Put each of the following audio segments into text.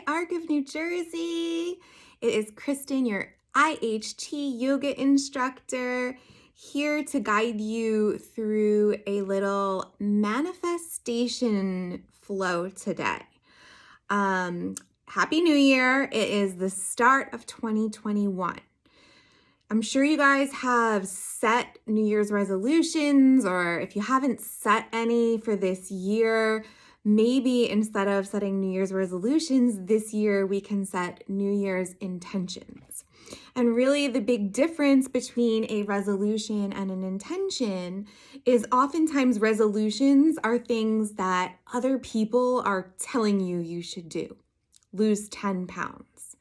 Arc of New Jersey. It is Kristen, your IHT yoga instructor, here to guide you through a little manifestation flow today. Happy New Year. It is the start of 2021. I'm sure you guys have set New Year's resolutions, or if you haven't set any for this year, maybe instead of setting New Year's resolutions this year, we can set New Year's intentions. And really the big difference between a resolution and an intention is oftentimes resolutions are things that other people are telling you should do. Lose 10 pounds.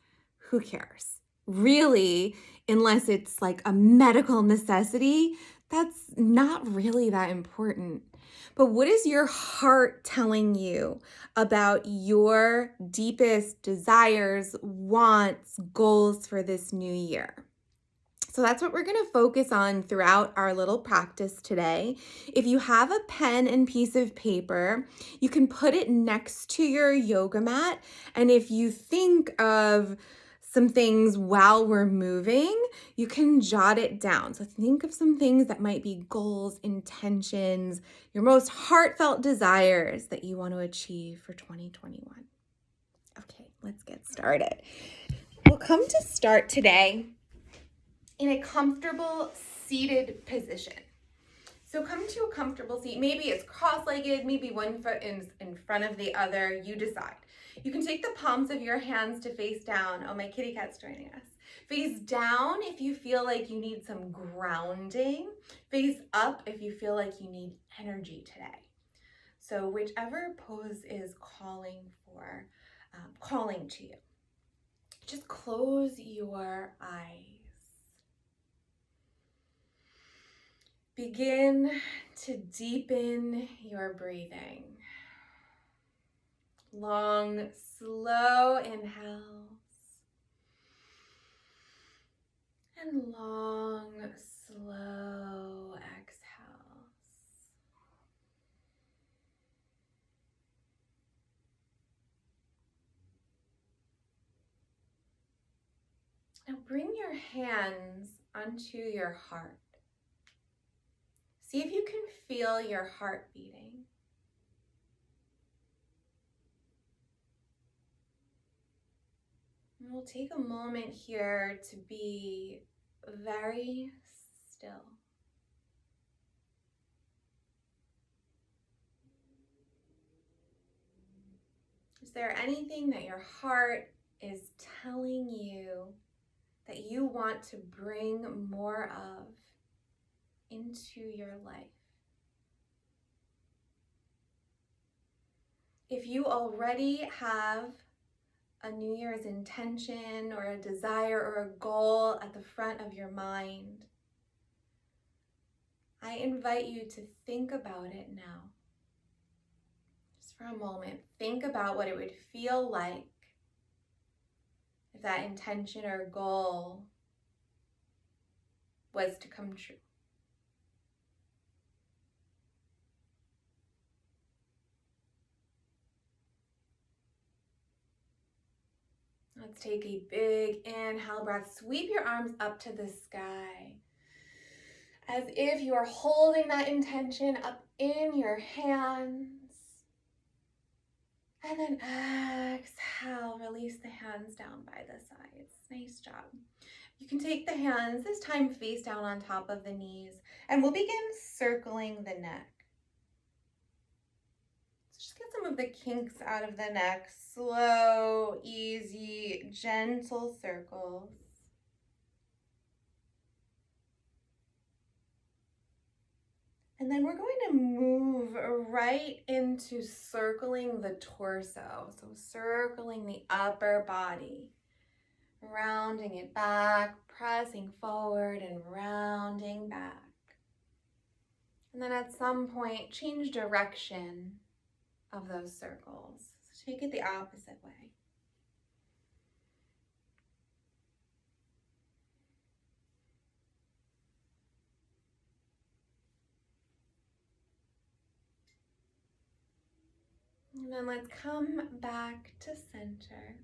Who cares? Really, unless it's like a medical necessity, that's not really that important. But what is your heart telling you about your deepest desires, wants, goals for this new year? So that's what we're going to focus on throughout our little practice today. If you have a pen and piece of paper, you can put it next to your yoga mat. And if you think of some things while we're moving, you can jot it down. So think of some things that might be goals, intentions, your most heartfelt desires that you want to achieve for 2021. Okay, let's get started. We'll come to start today in a comfortable seated position. So come to a comfortable seat. Maybe it's cross-legged, maybe one foot is in front of the other. You decide. You can take the palms of your hands to face down. Oh, my kitty cat's joining us. Face down if you feel like you need some grounding. Face up if you feel like you need energy today. So whichever pose is calling to you. Just close your eyes. Begin to deepen your breathing. Long, slow inhales and long, slow exhales. Now bring your hands onto your heart. See if you can feel your heart beating. And we'll take a moment here to be very still. Is there anything that your heart is telling you that you want to bring more of into your life? If you already have a New Year's intention or a desire or a goal at the front of your mind, I invite you to think about it now. Just for a moment, think about what it would feel like if that intention or goal was to come true. Let's take a big inhale breath. Sweep your arms up to the sky as if you are holding that intention up in your hands. And then exhale, release the hands down by the sides. Nice job. You can take the hands, this time face down on top of the knees, and we'll begin circling the neck. So just get some of the kinks out of the neck. Slow, easy, gentle circles. And then we're going to move right into circling the torso. So circling the upper body, rounding it back, pressing forward and rounding back. And then at some point, change direction of those circles. So take it the opposite way. And then let's come back to center.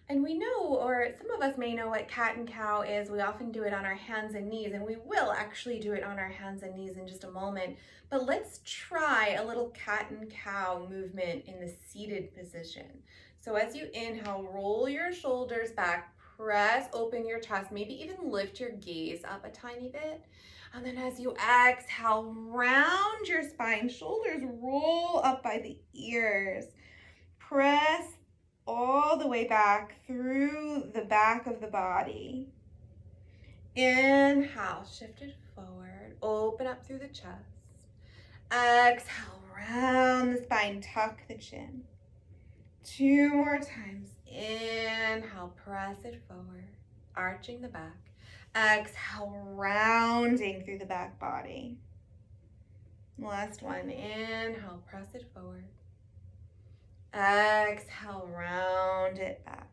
And we know, or some of us may know what cat and cow is. We often do it on our hands and knees, and we will actually do it on our hands and knees in just a moment. But let's try a little cat and cow movement in the seated position. So as you inhale, roll your shoulders back, press open your chest, maybe even lift your gaze up a tiny bit. And then as you exhale, round your spine, shoulders roll up by the ears. Press all the way back through the back of the body. Inhale, shift it forward, open up through the chest. Exhale, round the spine, tuck the chin. 2 more times. Inhale, press it forward, arching the back. Exhale, rounding through the back body. Last one. Inhale, press it forward. Exhale, round it back.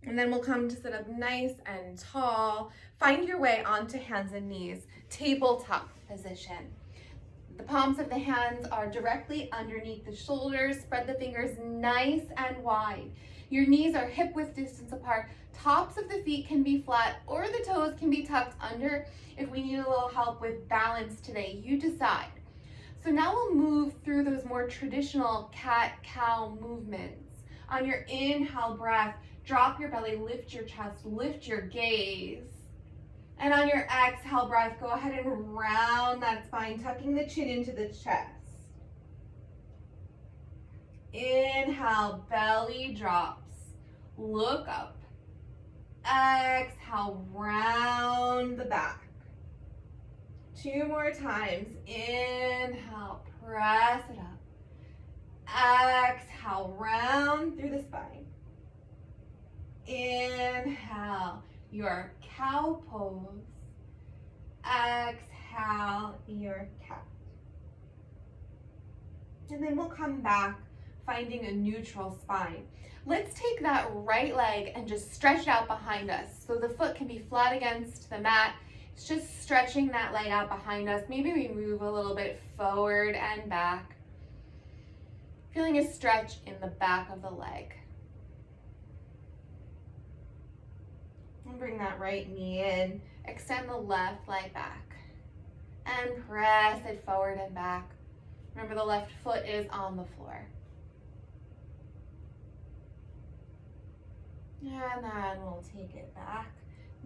And then we'll come to sit up nice and tall. Find your way onto hands and knees, tabletop position. The palms of the hands are directly underneath the shoulders. Spread the fingers nice and wide. Your knees are hip width distance apart. Tops of the feet can be flat or the toes can be tucked under. If we need a little help with balance today, you decide. So now we'll move through those more traditional cat-cow movements. On your inhale breath, drop your belly, lift your chest, lift your gaze. And on your exhale breath, go ahead and round that spine, tucking the chin into the chest. Inhale, belly drops, look up. Exhale, round the back. 2 more times. Inhale, press it up. Exhale, round through the spine. Inhale, your cow pose. Exhale, your cat. And then we'll come back, finding a neutral spine. Let's take that right leg and just stretch it out behind us. So the foot can be flat against the mat. It's just stretching that leg out behind us. Maybe we move a little bit forward and back. Feeling a stretch in the back of the leg. And bring that right knee in. Extend the left leg back. And press it forward and back. Remember, the left foot is on the floor. And then we'll take it back,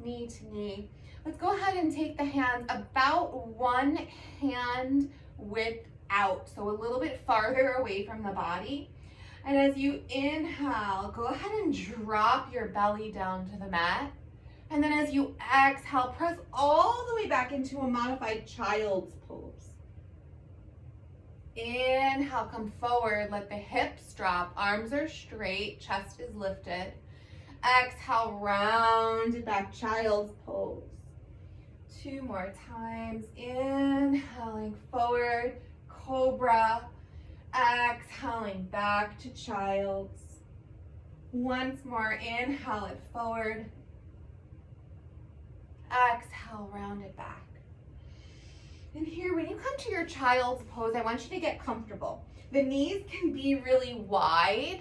knee to knee. Let's go ahead and take the hands about 1 hand width out, so a little bit farther away from the body. And as you inhale, go ahead and drop your belly down to the mat. And then as you exhale, press all the way back into a modified child's pose. Inhale, come forward, let the hips drop, arms are straight, chest is lifted. Exhale, round it back, child's pose. 2 more times. Inhaling forward, cobra. Exhaling back to child's. Once more, inhale it forward. Exhale, round it back. And here, when you come to your child's pose, I want you to get comfortable. The knees can be really wide,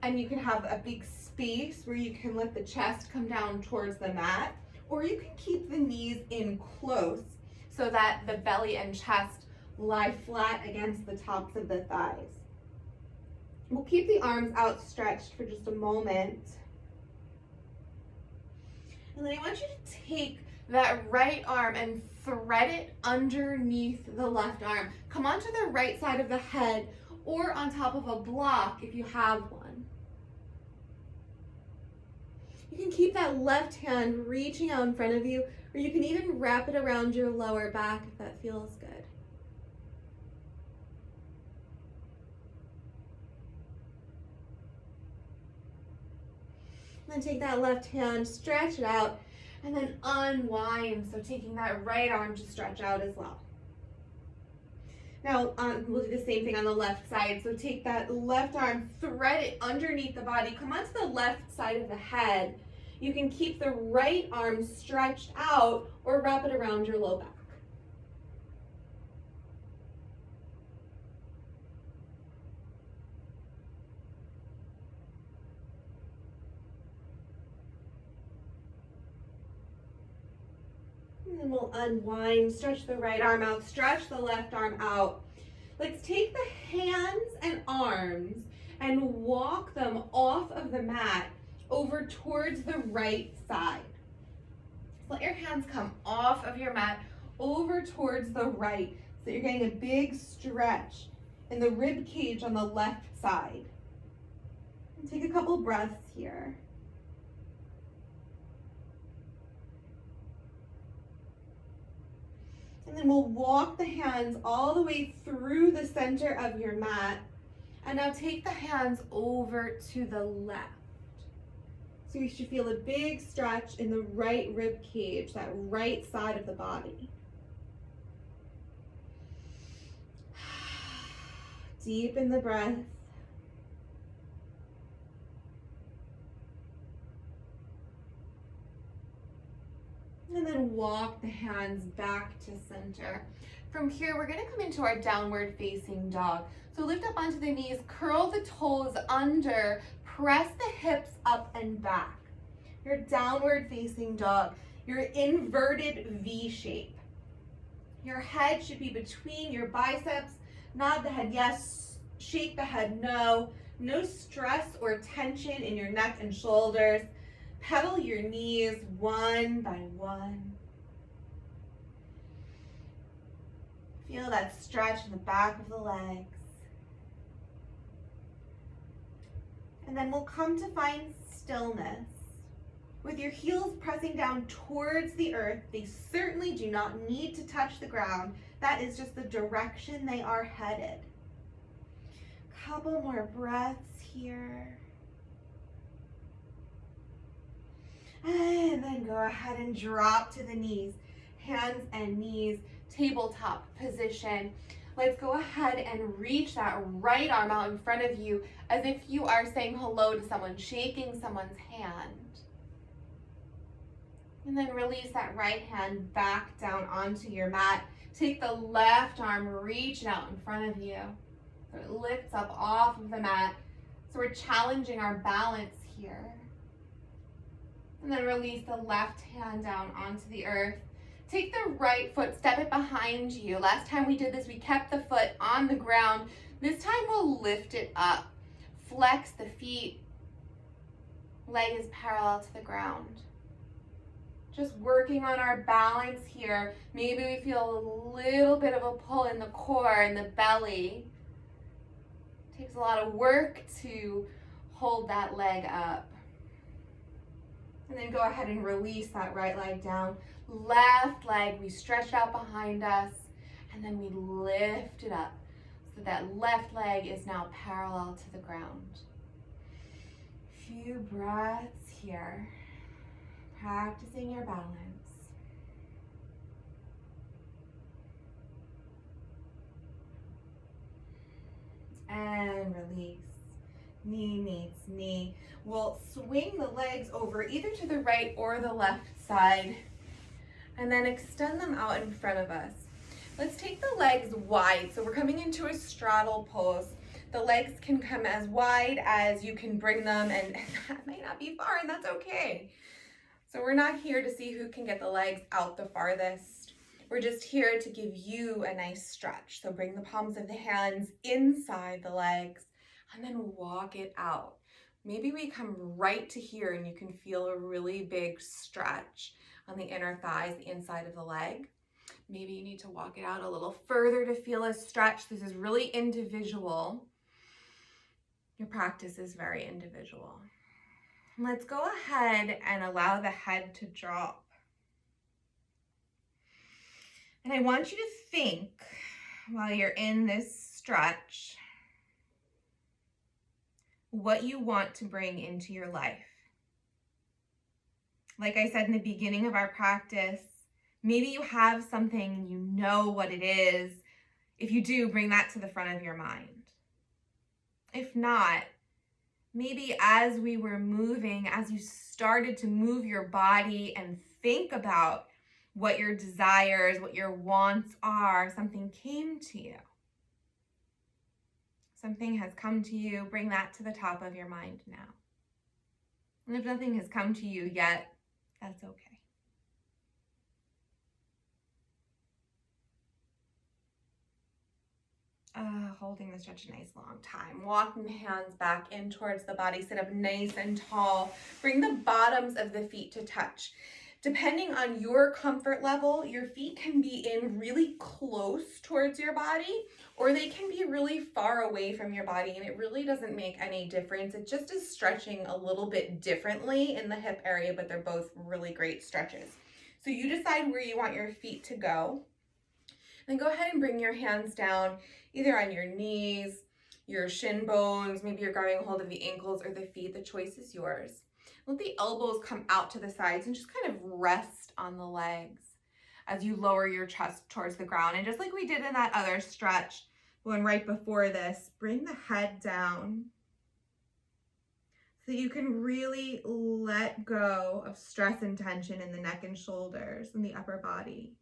and you can have a big space where you can let the chest come down towards the mat, or you can keep the knees in close so that the belly and chest lie flat against the tops of the thighs. We'll keep the arms outstretched for just a moment. And then I want you to take that right arm and thread it underneath the left arm. Come onto the right side of the head or on top of a block if you have one. You can keep that left hand reaching out in front of you, or you can even wrap it around your lower back if that feels good. Then take that left hand, stretch it out, and then unwind. So taking that right arm to stretch out as well. Now we'll do the same thing on the left side. So take that left arm, thread it underneath the body, come onto the left side of the head. You can keep the right arm stretched out or wrap it around your low back. then we'll unwind, stretch the right arm out, stretch the left arm out. Let's take the hands and arms and walk them off of the mat over towards the right side. So let your hands come off of your mat over towards the right. So you're getting a big stretch in the rib cage on the left side. And take a couple breaths here. And then we'll walk the hands all the way through the center of your mat. And now take the hands over to the left. So you should feel a big stretch in the right rib cage, that right side of the body. Deepen the breath. And then walk the hands back to center. From here, we're gonna come into our downward facing dog. So lift up onto the knees, curl the toes under, press the hips up and back. Your downward facing dog, your inverted V shape. Your head should be between your biceps. Nod the head yes, shake the head no. No stress or tension in your neck and shoulders. Pedal your knees one by one. Feel that stretch in the back of the legs. And then we'll come to find stillness. With your heels pressing down towards the earth, they certainly do not need to touch the ground. That is just the direction they are headed. Couple more breaths here. And then go ahead and drop to the knees, hands and knees, tabletop position. Let's go ahead and reach that right arm out in front of you as if you are saying hello to someone, shaking someone's hand. And then release that right hand back down onto your mat. Take the left arm, reach it out in front of you. So it lifts up off of the mat. So we're challenging our balance here. And then release the left hand down onto the earth. Take the right foot, step it behind you. Last time we did this, we kept the foot on the ground. This time we'll lift it up. Flex the feet. Leg is parallel to the ground. Just working on our balance here. Maybe we feel a little bit of a pull in the core and the belly. It takes a lot of work to hold that leg up. And then go ahead and release that right leg down. Left leg, we stretch out behind us, and then we lift it up so that left leg is now parallel to the ground. Few breaths here, practicing your balance. And release. Knee meets knee. We'll swing the legs over either to the right or the left side and then extend them out in front of us. Let's take the legs wide. So we're coming into a straddle pose. The legs can come as wide as you can bring them, and that might not be far, and that's okay. So we're not here to see who can get the legs out the farthest. We're just here to give you a nice stretch. So bring the palms of the hands inside the legs and then walk it out. Maybe we come right to here and you can feel a really big stretch on the inner thighs, the inside of the leg. Maybe you need to walk it out a little further to feel a stretch. This is really individual. Your practice is very individual. Let's go ahead and allow the head to drop. And I want you to think while you're in this stretch what you want to bring into your life. Like I said in the beginning of our practice, maybe you have something and you know what it is. If you do, bring that to the front of your mind. If not, maybe as we were moving, as you started to move your body and think about what your desires, what your wants are, something came to you. Something has come to you, bring that to the top of your mind now. And if nothing has come to you yet, that's okay. holding the stretch a nice long time. Walking the hands back in towards the body. Sit up nice and tall. Bring the bottoms of the feet to touch. Depending on your comfort level, your feet can be in really close towards your body, or they can be really far away from your body, and it really doesn't make any difference. It just is stretching a little bit differently in the hip area, but they're both really great stretches. So you decide where you want your feet to go. Then go ahead and bring your hands down, either on your knees, your shin bones, maybe you're grabbing a hold of the ankles or the feet. The choice is yours. Let the elbows come out to the sides and just kind of rest on the legs as you lower your chest towards the ground. And just like we did in that other stretch, one right before this, bring the head down so that you can really let go of stress and tension in the neck and shoulders and the upper body.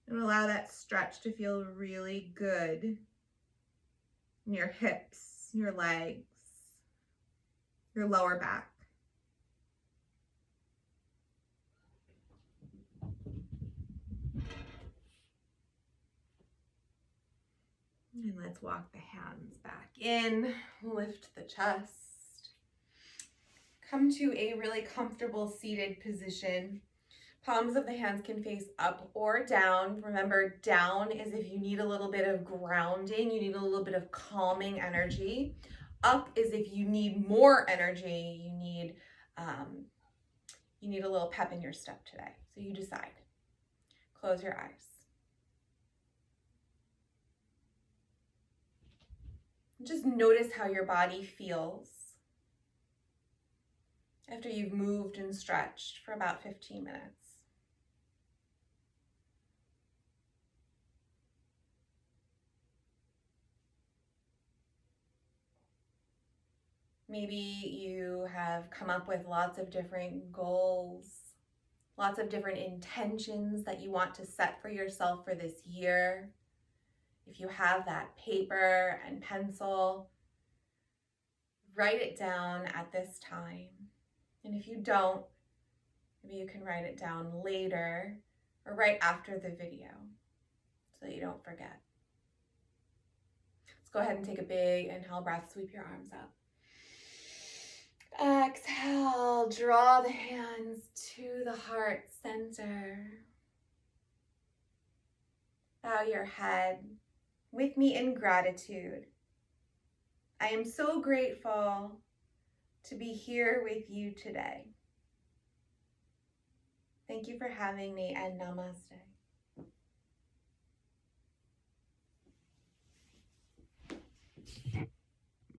And allow that stretch to feel really good in your hips, your legs, your lower back. And let's walk the hands back in, lift the chest. Come to a really comfortable seated position. Palms of the hands can face up or down. Remember, down is if you need a little bit of grounding, you need a little bit of calming energy. Up is if you need more energy, you need a little pep in your step today. So you decide. Close your eyes. Just notice how your body feels after you've moved and stretched for about 15 minutes. Maybe you have come up with lots of different goals, lots of different intentions that you want to set for yourself for this year. If you have that paper and pencil, write it down at this time. And if you don't, maybe you can write it down later or right after the video so that you don't forget. Let's go ahead and take a big inhale breath, sweep your arms up. Exhale, draw the hands to the heart center. Bow your head with me in gratitude. I am so grateful to be here with you today. Thank you for having me, and namaste.